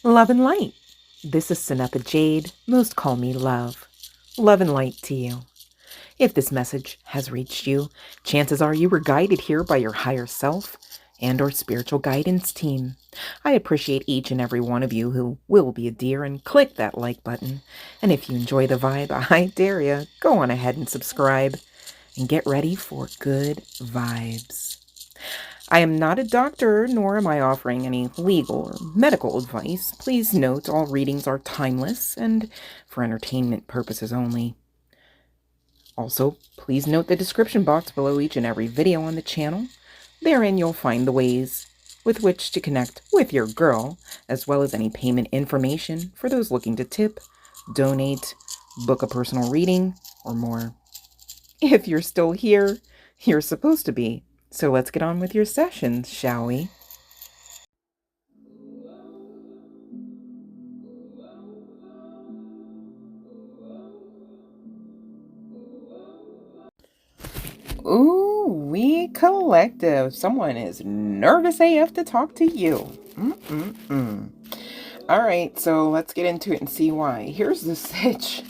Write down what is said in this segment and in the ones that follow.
Love and light. This is CYNETHA Jade. Most call me Love. Love and light to you. If this message has reached you, chances are you were guided here by your higher self and or spiritual guidance team. I appreciate each and every one of you who will be a dear and click that like button. And if you enjoy the vibe, I dare you, go on ahead and subscribe and get ready for good vibes. I am not a doctor, nor am I offering any legal or medical advice. Please note all readings are timeless and for entertainment purposes only. Also, please note the description box below each and every video on the channel. Therein you'll find the ways with which to connect with your girl, as well as any payment information for those looking to tip, donate, book a personal reading, or more. If you're still here, you're supposed to be. So let's get on with your sessions, shall we? Ooh, we collective. Someone is nervous AF to talk to you. All right, so let's get into it and see why. Here's the sitch.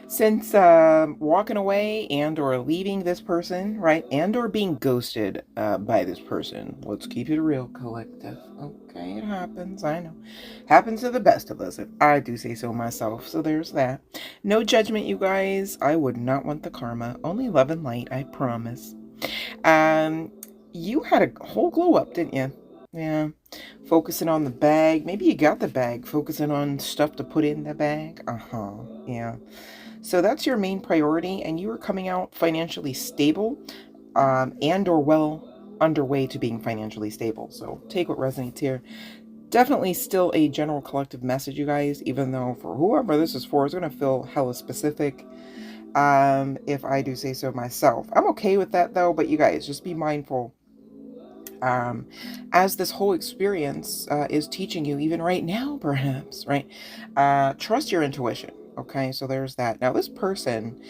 Since walking away and or leaving this person, right, and or being ghosted by this person, let's keep it real, collective. Okay, it happens, I know. Happens to the best of us, if I do say so myself. So there's that. No judgment, you guys. I would not want the karma. Only love and light, I promise. You had a whole glow up, didn't you? Yeah. Focusing on the bag. Maybe you got the bag. Focusing on stuff to put in the bag. Yeah. So that's your main priority, and you are coming out financially stable and or well underway to being financially stable. So take what resonates here. Definitely still a general collective message, you guys, even though for whoever this is for, it's going to feel hella specific if I do say so myself. I'm okay with that, though, but you guys, just be mindful as this whole experience is teaching you, even right now, perhaps, right? Trust your intuition. Okay, so there's that. Now, this person,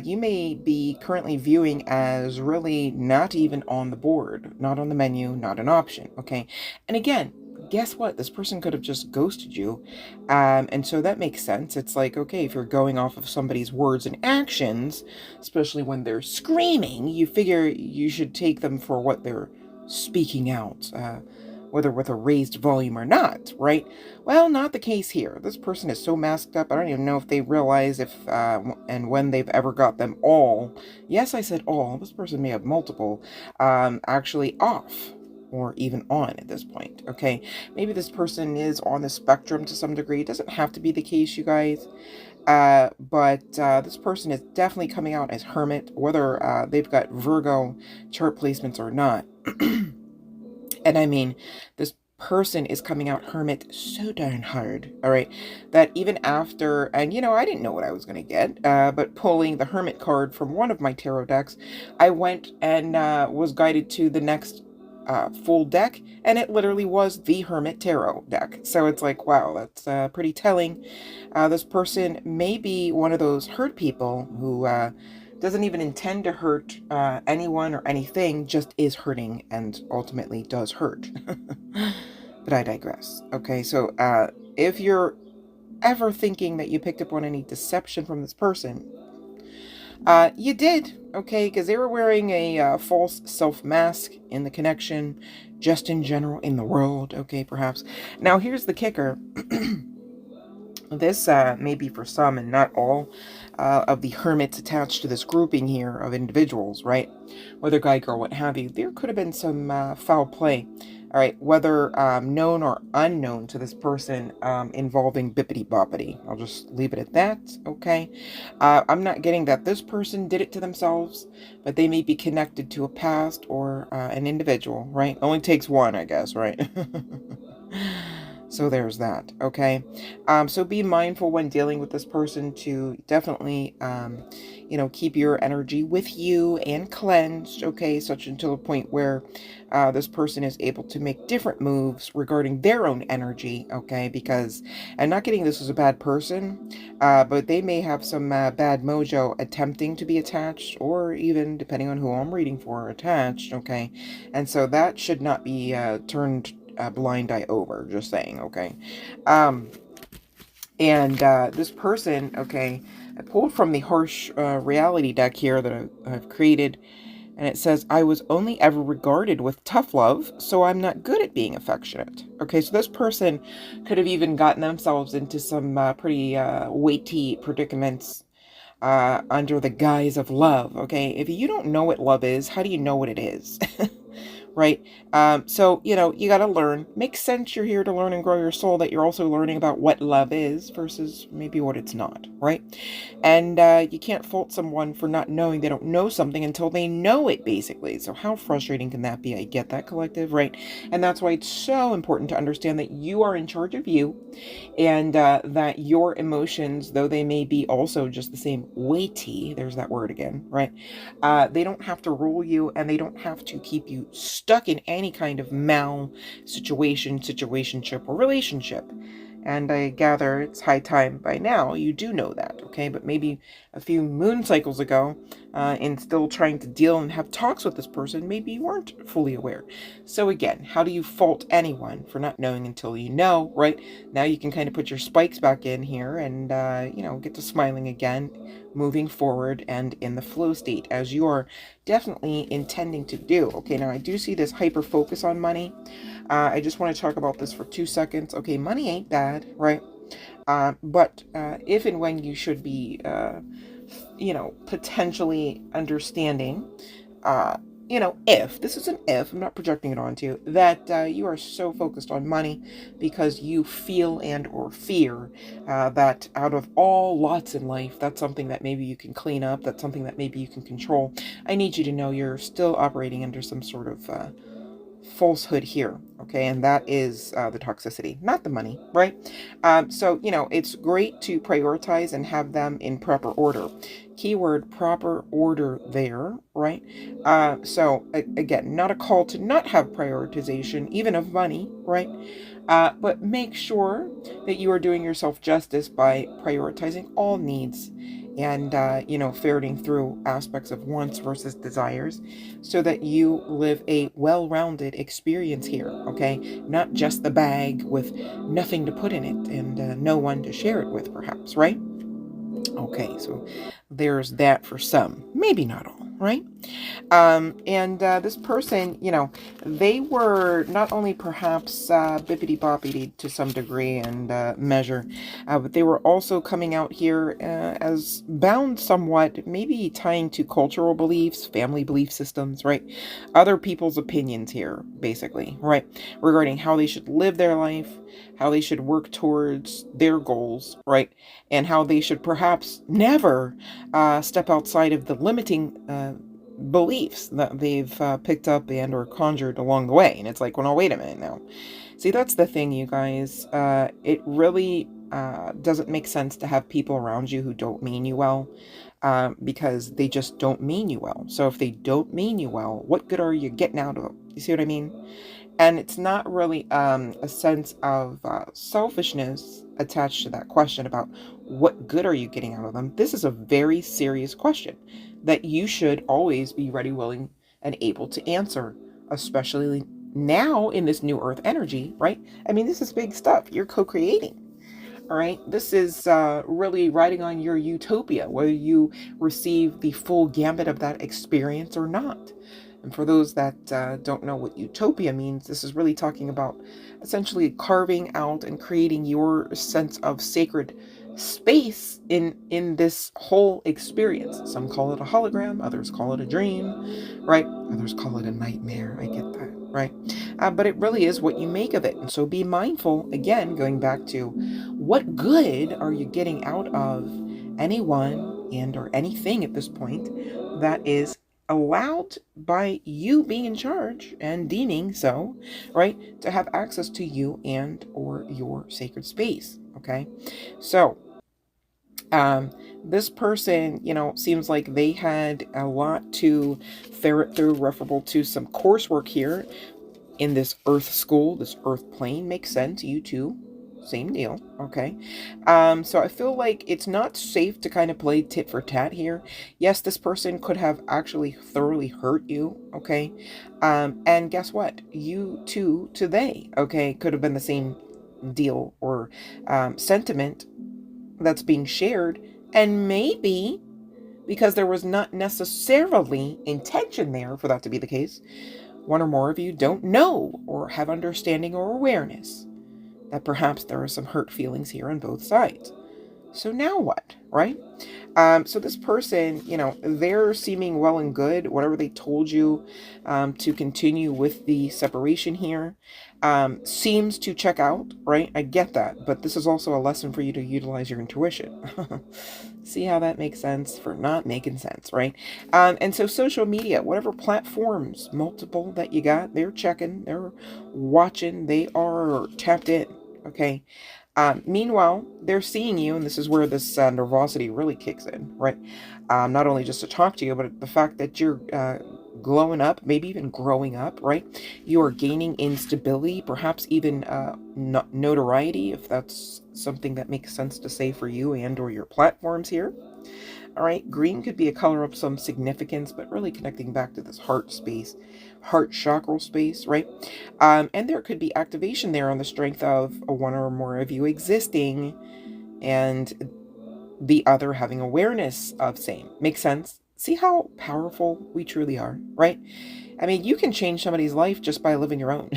you may be currently viewing as really not even on the board, not on the menu, not an option. Okay, and again, guess what? This person could have just ghosted you. And so that makes sense. It's like, okay, if you're going off of somebody's words and actions, especially when they're screaming, you figure you should take them for what they're speaking out, whether with a raised volume or not, right? Well, not the case here. This person is so masked up, I don't even know if they realize if and when they've ever got them all. Yes, I said all. This person may have multiple actually off or even on at this point, okay? Maybe this person is on the spectrum to some degree. It doesn't have to be the case, you guys. But this person is definitely coming out as hermit, whether they've got Virgo chart placements or not. And I mean, this person is coming out hermit so darn hard, all right, that even after, and you know, I didn't know what I was going to get, but pulling the hermit card from one of my tarot decks, I went and was guided to the next full deck, and it literally was the Hermit Tarot deck. So it's like, wow, that's pretty telling. This person may be one of those hurt people who doesn't even intend to hurt anyone or anything, just is hurting and ultimately does hurt. But I digress. Okay, so if you're ever thinking that you picked up on any deception from this person, you did, okay, because they were wearing a false self-mask in the connection, just in general, in the world, okay, perhaps. Now, here's the kicker. This may be for some and not all of the hermits attached to this grouping here of individuals, right? Whether guy, girl, what have you. There could have been some foul play, all right, whether known or unknown to this person involving bippity-boppity. I'll just leave it at that, okay? I'm not getting that this person did it to themselves, but they may be connected to a past or an individual, right? Only takes one, I guess, right? So there's that, okay? So be mindful when dealing with this person to definitely, keep your energy with you and cleansed, okay? Such until a point where this person is able to make different moves regarding their own energy, okay? Because I'm not getting this as a bad person, but they may have some bad mojo attempting to be attached, or even, depending on who I'm reading for, attached, okay? And so that should not be turned blind eye over, just saying, okay? And this person, okay, I pulled from the harsh reality deck here that I've created, and it says, I was only ever regarded with tough love, so I'm not good at being affectionate. Okay, so this person could have even gotten themselves into some pretty weighty predicaments under the guise of love. Okay, if you don't know what love is, how do you know what it is? Right? So, you got to learn. Makes sense you're here to learn and grow your soul, that you're also learning about what love is versus maybe what it's not, right? And you can't fault someone for not knowing they don't know something until they know it, basically. So how frustrating can that be? I get that, collective, right? And that's why it's so important to understand that you are in charge of you, and that your emotions, though they may be also just the same weighty, there's that word again, right? They don't have to rule you, and they don't have to keep you stuck in any kind of situationship, or relationship. And I gather it's high time by now you do know that, okay? But maybe a few moon cycles ago, in still trying to deal and have talks with this person, maybe you weren't fully aware. So again, how do you fault anyone for not knowing until you know, right? Now you can kind of put your spikes back in here and, get to smiling again, moving forward and in the flow state, as you are definitely intending to do. Okay, now I do see this hyper focus on money. I just want to talk about this for 2 seconds. Okay, money ain't bad, right? But if and when you should be, potentially understanding, if this is an if, I'm not projecting it onto you, that you are so focused on money because you feel and or fear that out of all lots in life, that's something that maybe you can clean up, that's something that maybe you can control. I need you to know you're still operating under some sort of falsehood here, okay? And that is the toxicity, not the money, right? So, it's great to prioritize and have them in proper order. Keyword proper order there, right? So, again, not a call to not have prioritization, even of money, right? But make sure that you are doing yourself justice by prioritizing all needs and, ferreting through aspects of wants versus desires so that you live a well-rounded experience here, okay? Not just the bag with nothing to put in it and no one to share it with, perhaps, right? Okay, so there's that for some, maybe not all, right? And this person, they were not only perhaps bippity boppity to some degree and measure, but they were also coming out here as bound somewhat, maybe tying to cultural beliefs, family belief systems, right? Other people's opinions here, basically, right? Regarding how they should live their life, how they should work towards their goals, right? And how they should perhaps never step outside of the limiting beliefs that they've picked up and or conjured along the way. And it's like, well, no, wait a minute now. See, that's the thing, you guys. It really doesn't make sense to have people around you who don't mean you well, because they just don't mean you well. So if they don't mean you well, what good are you getting out of them? You see what I mean? And it's not really a sense of selfishness attached to that question about what good are you getting out of them. This is a very serious question that you should always be ready, willing, and able to answer, especially now in this new earth energy, right? I mean, this is big stuff. You're co-creating. All right. This is really riding on your utopia, whether you receive the full gambit of that experience or not. And for those that don't know what utopia means, this is really talking about essentially carving out and creating your sense of sacred space in this whole experience. Some call it a hologram, others call it a dream, right? Others call it a nightmare. I get that, right? But it really is what you make of it. And so be mindful, again, going back to what good are you getting out of anyone and or anything at this point that is allowed by you being in charge and deeming so, right, to have access to you and or your sacred space. Okay, so this person, seems like they had a lot to ferret through, referable to some coursework here in this earth school, this earth plane. Makes sense. You too, same deal. Okay, so I feel like it's not safe to kind of play tit for tat here. Yes, this person could have actually thoroughly hurt you. Okay, and guess what, you too to they, okay, could have been the same deal or sentiment that's being shared. And maybe because there was not necessarily intention there for that to be the case, one or more of you don't know or have understanding or awareness that perhaps there are some hurt feelings here on both sides. So now what, right? So this person, they're seeming well and good. Whatever they told you to continue with the separation here seems to check out, right? I get that, but this is also a lesson for you to utilize your intuition. See how that makes sense for not making sense, right? And so social media, whatever platforms, multiple that you got, they're checking, they're watching, they are tapped in, okay? Meanwhile, they're seeing you, and this is where this nervosity really kicks in, right? Not only just to talk to you, but the fact that you're glowing up, maybe even growing up, right? You are gaining in stability, perhaps even notoriety, if that's something that makes sense to say for you and or your platforms here. All right, green could be a color of some significance, but really connecting back to this heart space, heart chakra space, right? And there could be activation there on the strength of one or more of you existing and the other having awareness of same. Makes sense? See how powerful we truly are, right? I mean, you can change somebody's life just by living your own.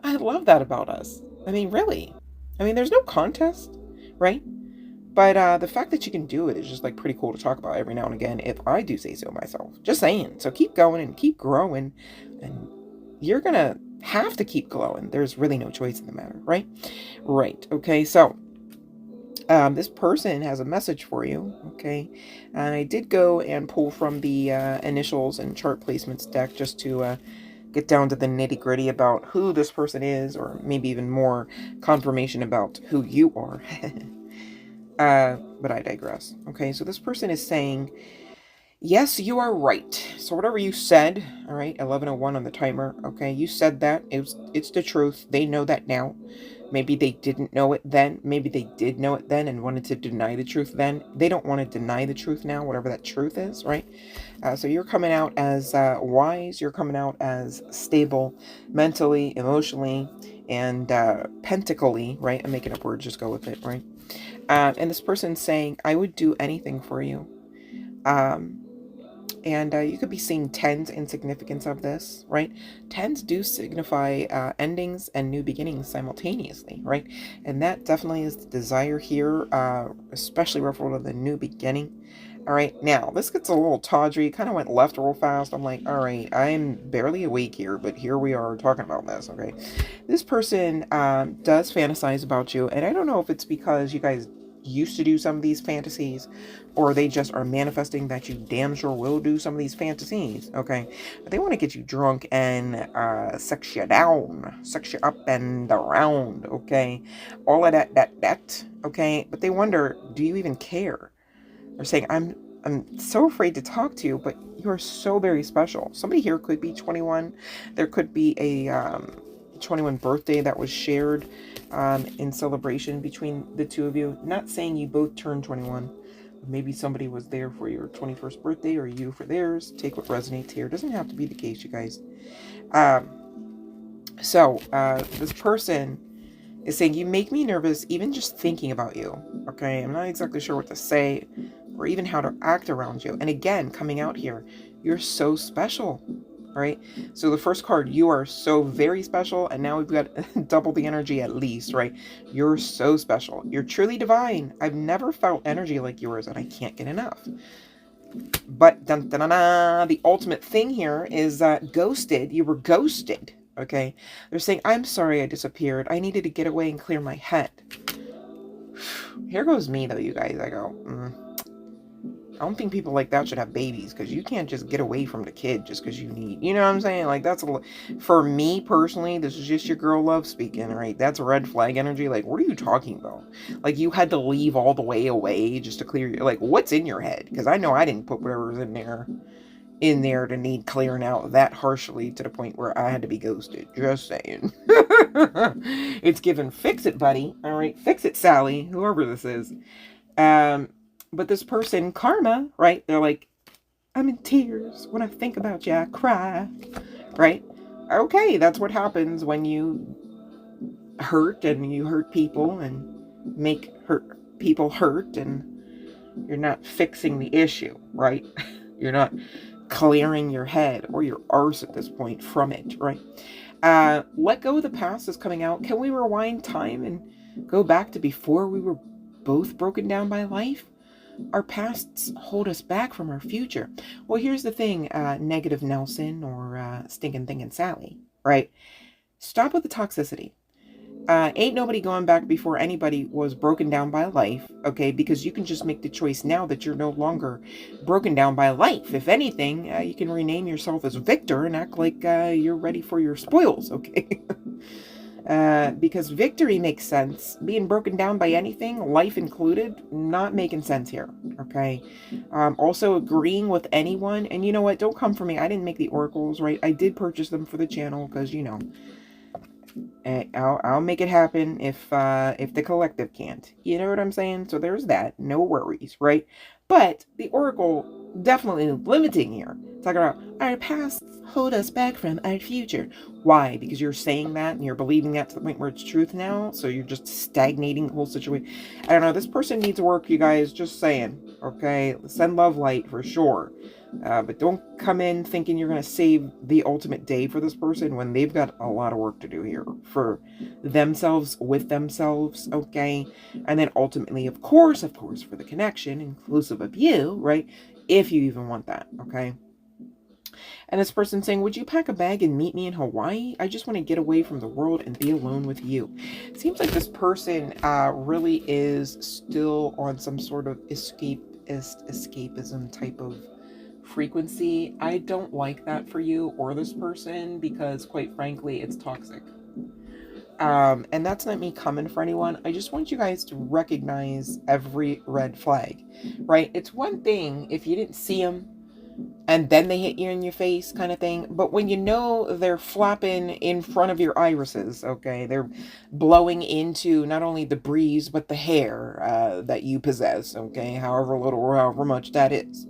I love that about us. I mean, really. I mean, there's no contest, right? But the fact that you can do it is just like pretty cool to talk about every now and again, if I do say so myself. Just saying. So keep going and keep growing, and you're gonna have to keep glowing. There's really no choice in the matter, right? Right. Okay. So this person has a message for you. Okay, and I did go and pull from the initials and chart placements deck just to get down to the nitty gritty about who this person is, or maybe even more confirmation about who you are. But I digress. Okay, so this person is saying, yes, you are right. So whatever you said, all right, 11:01 on the timer. Okay, you said that. It's the truth. They know that now. Maybe they didn't know it then. Maybe they did know it then and wanted to deny the truth then. They don't want to deny the truth now, whatever that truth is, right? So you're coming out as wise. You're coming out as stable mentally, emotionally, and pentacly, right? I'm making up words. Just go with it, right? And this person's saying, I would do anything for you. And you could be seeing tens in significance of this, right? Tens do signify endings and new beginnings simultaneously, right? And that definitely is the desire here, especially referring to the new beginning. All right, now this gets a little tawdry, kind of went left real fast. I'm like, all right, I'm barely awake here, but here we are talking about this, okay? This person does fantasize about you, and I don't know if it's because you guys used to do some of these fantasies, or they just are manifesting that you damn sure will do some of these fantasies, okay? But they want to get you drunk and sex you down, sex you up and around, okay? All of that, okay? But they wonder, do you even care? They're saying, I'm so afraid to talk to you, but you are so very special. Somebody here could be 21. There could be a 21 birthday that was shared in celebration between the two of you. Not saying you both turned 21. Maybe somebody was there for your 21st birthday or you for theirs. Take what resonates here. It doesn't have to be the case, you guys. So this person is saying, you make me nervous even just thinking about you. Okay, I'm not exactly sure what to say or even how to act around you. And again, coming out here, you're so special. Right? So the first card, you are so very special, and now we've got double the energy at least, right? You're so special. You're truly divine. I've never felt energy like yours, and I can't get enough. But dun, dun, dun, dun, the ultimate thing here is ghosted. You were ghosted. Okay? They're saying, I'm sorry I disappeared. I needed to get away and clear my head. Here goes me, though, you guys. I go, I don't think people like that should have babies, because you can't just get away from the kid just because you need, you know what I'm saying? Like, that's for me personally, this is just your girl love speaking, right? That's red flag energy. Like, what are you talking about? Like, you had to leave all the way away just to clear your, like, what's in your head? Because I know I didn't put whatever was in there to need clearing out that harshly to the point where I had to be ghosted. Just saying. It's given fix it, buddy. All right, fix it, Sally, whoever this is. But this person, karma, right? They're like, I'm in tears. When I think about you, I cry. Right? Okay, that's what happens when you hurt and you hurt people and make people hurt, and you're not fixing the issue, right? You're not clearing your head or your arse at this point from it, right? Let go of the past is coming out. Can we rewind time and go back to before we were both broken down by life? Our pasts hold us back from our future. Well, here's the thing, negative Nelson or stinking thinking Sally, right? Stop with the toxicity. Ain't nobody going back before anybody was broken down by life, okay? Because you can just make the choice now that you're no longer broken down by life. If anything, you can rename yourself as Victor and act like you're ready for your spoils, okay? Because victory makes sense. Being broken down by anything, life included, not making sense here, okay? Also agreeing with anyone, and you know what? Don't come for me. I didn't make the oracles, right? I did purchase them for the channel because, you know, I'll make it happen if the collective can't. You know what I'm saying? So there's that. No worries, right? But the oracle definitely limiting here. Talking about our past hold us back from our future. Why? Because you're saying that and you're believing that to the point where it's truth now. So you're just stagnating the whole situation. I don't know. This person needs work, you guys. Just saying. Okay? Send love light for sure. But don't come in thinking you're going to save the ultimate day for this person when they've got a lot of work to do here for themselves, with themselves, okay? And then ultimately, of course, for the connection, inclusive of you, right? If you even want that, okay? And this person saying, would you pack a bag and meet me in Hawaii? I just want to get away from the world and be alone with you. Seems like this person really is still on some sort of escapism type of frequency. I don't like that for you or this person because, quite frankly, it's toxic. And that's not me coming for anyone. I just want you guys to recognize every red flag, right? It's one thing if you didn't see them and then they hit you in your face kind of thing. But when you know they're flapping in front of your irises, okay, they're blowing into not only the breeze, but the hair that you possess, okay, however little or however much that is.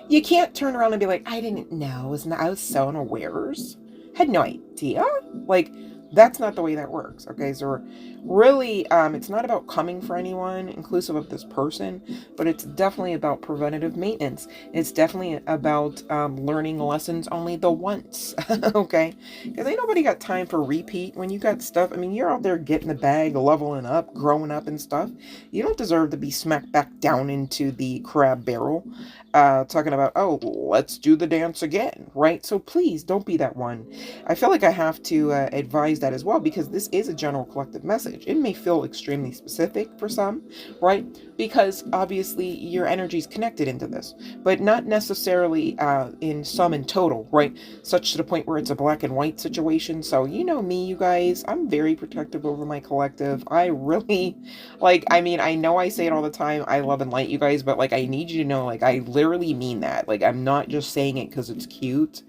You can't turn around and be like, I didn't know. I was so unawares. Had no idea. Like, that's not the way that works, okay? So really, it's not about coming for anyone, inclusive of this person, but it's definitely about preventative maintenance. It's definitely about learning lessons only the once, okay? Because ain't nobody got time for repeat when you got stuff. I mean, you're out there getting the bag, leveling up, growing up and stuff. You don't deserve to be smacked back down into the crab barrel, talking about, oh, let's do the dance again, right? So please don't be that one. I feel like I have to advise that as well, because this is a general collective message. It may feel extremely specific for some, right? Because obviously your energy is connected into this, but not necessarily in sum and total, right? Such to the point where it's a black and white situation. So you know me, you guys, I'm very protective over my collective. I really, like, I mean, I know I say it all the time, I love and light you guys, but like, I need you to know, like, I literally mean that. Like, I'm not just saying it because it's cute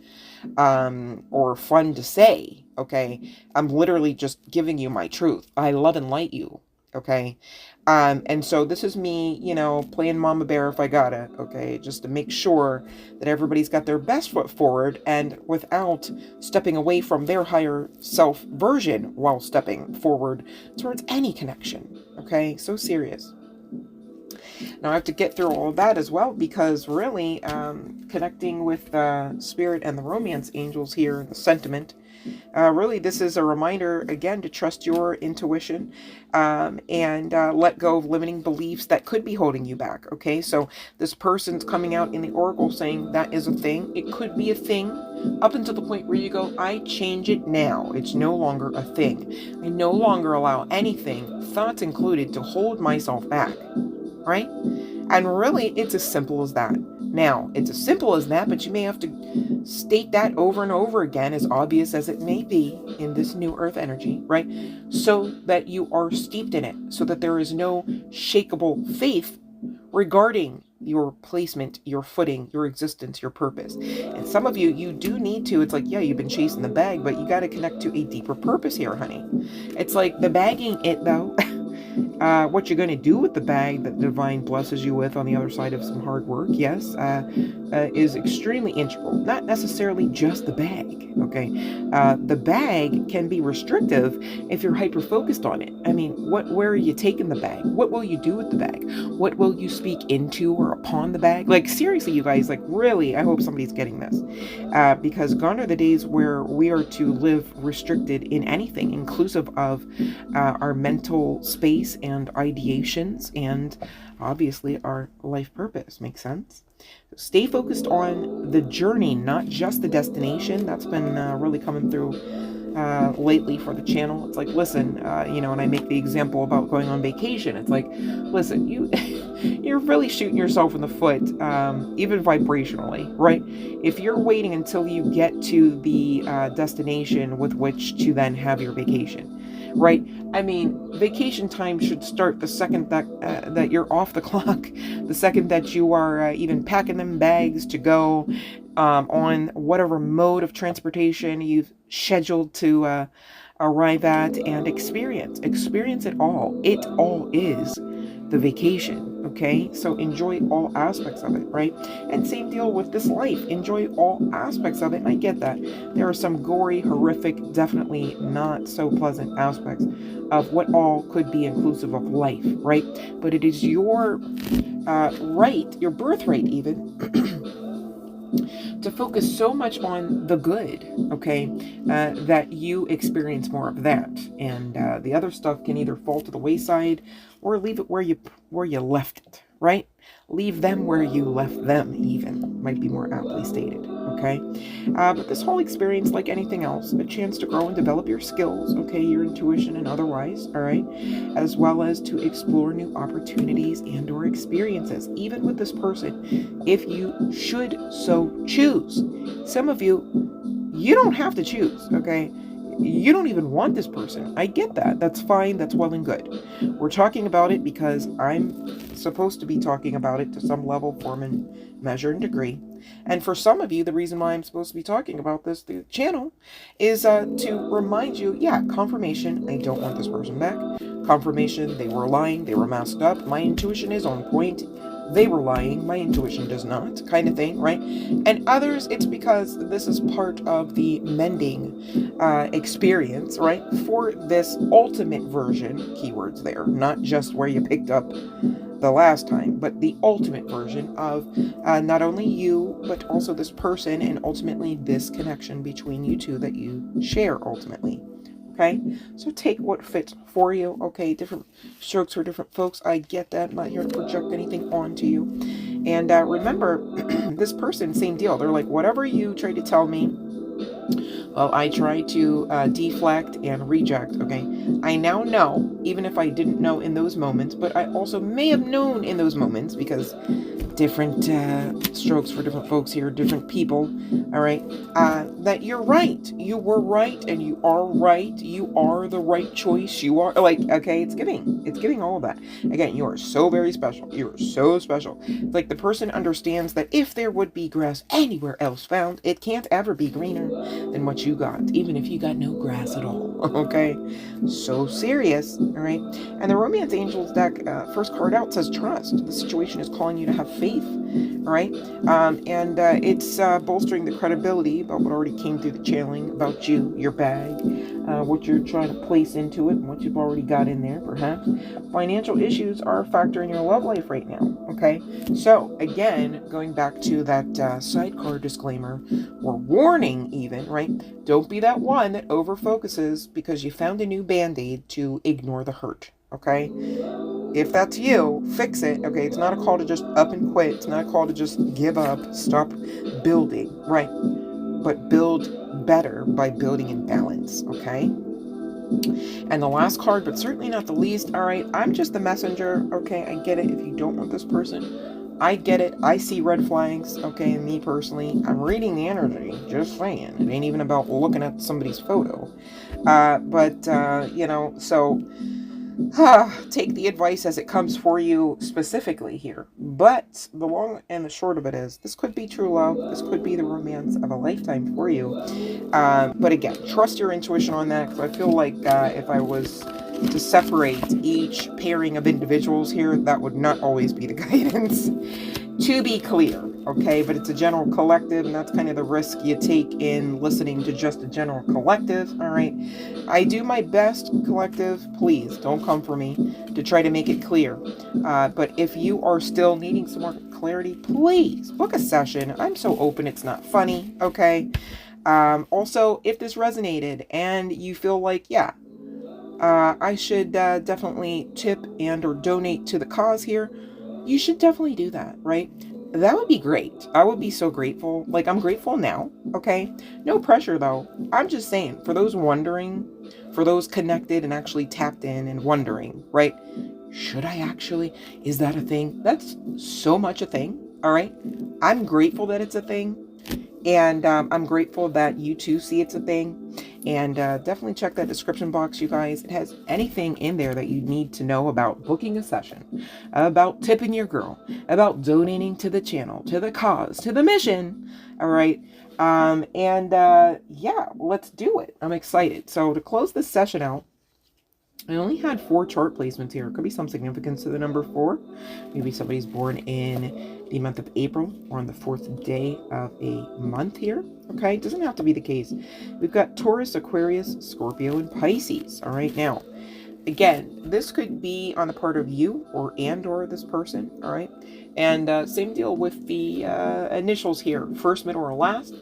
or fun to say, okay? I'm literally just giving you my truth. I love and light you, okay? And so this is me, you know, playing mama bear if I gotta, okay? Just to make sure that everybody's got their best foot forward and without stepping away from their higher self version while stepping forward towards any connection, okay? So serious. Now I have to get through all of that as well, because really connecting with Spirit and the romance angels here, the sentiment, really this is a reminder again to trust your intuition and let go of limiting beliefs that could be holding you back. Okay, so this person's coming out in the oracle saying that is a thing. It could be a thing up until the point where you go, I change it now. It's no longer a thing. I no longer allow anything, thoughts included, to hold myself back. Right? And really, it's as simple as that. Now, it's as simple as that, but you may have to state that over and over again, as obvious as it may be in this new earth energy, right? So that you are steeped in it, so that there is no shakable faith regarding your placement, your footing, your existence, your purpose. And some of you, you do need to, it's like, yeah, you've been chasing the bag, but you got to connect to a deeper purpose here, honey. It's like the bagging it, though. What you're going to do with the bag that the divine blesses you with on the other side of some hard work, yes, is extremely integral. Not necessarily just the bag, okay? The bag can be restrictive if you're hyper-focused on it. I mean, where are you taking the bag? What will you do with the bag? What will you speak into or upon the bag? Like, seriously, you guys, like, really, I hope somebody's getting this. Because gone are the days where we are to live restricted in anything, inclusive of our mental space and ideations, and obviously our life purpose. Makes sense? So stay focused on the journey, not just the destination. That's been really coming through lately for the channel. It's like, listen, and I make the example about going on vacation. It's like, listen, you're really shooting yourself in the foot, even vibrationally, right? If you're waiting until you get to the destination with which to then have your vacation, right? I mean, vacation time should start the second that you're off the clock, the second that you are even packing them bags to go on whatever mode of transportation you've scheduled to arrive at and experience it all. It all is the vacation, okay? So enjoy all aspects of it, right? And same deal with this life. Enjoy all aspects of it. And I get that. There are some gory, horrific, definitely not so pleasant aspects of what all could be inclusive of life, right? But it is your right, your birthright even, to focus so much on the good, okay, that you experience more of that, and the other stuff can either fall to the wayside or leave it where you left it, right? Leave them where you left them, even, might be more aptly stated, okay? But this whole experience, like anything else, a chance to grow and develop your skills, okay, your intuition and otherwise, all right, as well as to explore new opportunities and or experiences, even with this person, if you should so choose. Some of you don't have to choose, okay? You don't even want this person. I get that. That's fine. That's well and good. We're talking about it because I'm supposed to be talking about it to some level, form, and measure and degree. And for some of you, the reason why I'm supposed to be talking about this through the channel is to remind you, yeah, confirmation, I don't want this person back. Confirmation, they were lying, they were masked up. My intuition is on point. They were lying, my intuition does not, kind of thing, right? And others, it's because this is part of the mending experience, right? For this ultimate version, keywords there, not just where you picked up the last time, but the ultimate version of not only you, but also this person, and ultimately this connection between you two that you share ultimately. Okay, so take what fits for you. Okay, different strokes for different folks. I get that. I'm not here to project anything onto you. And remember, this person, same deal. They're like, whatever you try to tell me, well, I try to deflect and reject. Okay, I now know, even if I didn't know in those moments, but I also may have known in those moments, because different strokes for different folks here, different people, all right, that you're right. You were right, and you are right. You are the right choice. You are, like, okay, it's giving all of that. Again, you are so very special. You are so special. It's like the person understands that if there would be grass anywhere else found, it can't ever be greener than what you got, even if you got no grass at all. Okay, so serious. All right, and the Romance Angels deck, first card out says trust. The situation is calling you to have faith. All right, and it's bolstering the credibility about what already came through the channeling about you, your bag, what you're trying to place into it, and what you've already got in there, perhaps. Financial issues are a factor in your love life right now. Okay, so again, going back to that sidecar disclaimer or warning, even, right? Don't be that one that over focuses because you found a new band-aid to ignore the hurt. Okay, if that's you, fix it. Okay, it's not a call to just up and quit. It's not a call to just give up, stop building, right? But build better by building in balance. Okay, and the last card, but certainly not the least, all right, I'm just the messenger. Okay, I get it. If you don't want this person, I get it. I see red flags. Okay, me personally, I'm reading the energy. Just saying. It ain't even about looking at somebody's photo. You know, so take the advice as it comes for you specifically here. But the long and the short of it is, this could be true love. This could be the romance of a lifetime for you. But again, trust your intuition on that, because I feel like if I was to separate each pairing of individuals here, that would not always be the guidance. To be clear, okay? But it's a general collective, and that's kind of the risk you take in listening to just a general collective, all right? I do my best, collective, please don't come for me, to try to make it clear. But if you are still needing some more clarity, please book a session. I'm so open, it's not funny, okay? Also, if this resonated and you feel like, yeah, I should definitely tip and or donate to the cause here, you should definitely do that, right? That would be great. I would be so grateful. Like, I'm grateful now, okay? No pressure, though. I'm just saying, for those wondering, for those connected and actually tapped in and wondering, right? Should I actually? Is that a thing? That's so much a thing, all right? I'm grateful that it's a thing. And I'm grateful that you too see it's a thing. And definitely check that description box, you guys. It has anything in there that you need to know about booking a session, about tipping your girl, about donating to the channel, to the cause, to the mission. All right. Yeah, let's do it. I'm excited. So to close this session out, I only had 4 chart placements here. It could be some significance to the number 4. Maybe somebody's born in the month of April or on the 4th day of a month here. Okay, it doesn't have to be the case. We've got Taurus, Aquarius, Scorpio, and Pisces. All right, now, again, this could be on the part of you or this person. All right, and same deal with the initials here, first, middle, or last.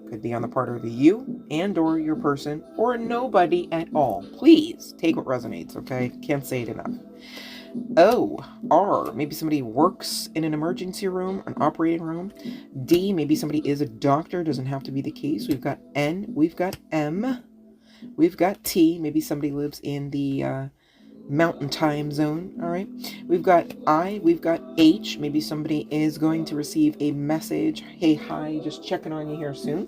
Could be on the part of you or your person, or nobody at all. Please take what resonates, okay? Can't say it enough. O, R, maybe somebody works in an emergency room, an operating room. D, maybe somebody is a doctor, doesn't have to be the case. We've got N, we've got M, we've got T, maybe somebody lives in the mountain time zone. All right, we've got I, we've got H, maybe somebody is going to receive a message. Hey, hi, just checking on you here soon.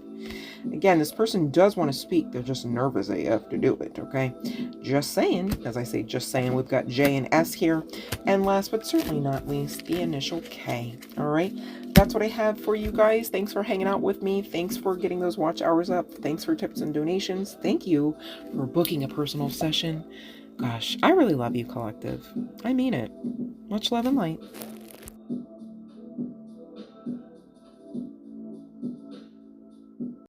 Again, this person does want to speak, they're just nervous AF to do it. Okay, just saying. As I say, just saying. We've got J and S here, and last but certainly not least, the initial K. All right, that's what I have for you guys. Thanks for hanging out with me. Thanks for getting those watch hours up. Thanks for tips and donations. Thank you for booking a personal session. Gosh, I really love you, collective. I mean it. Much love and light.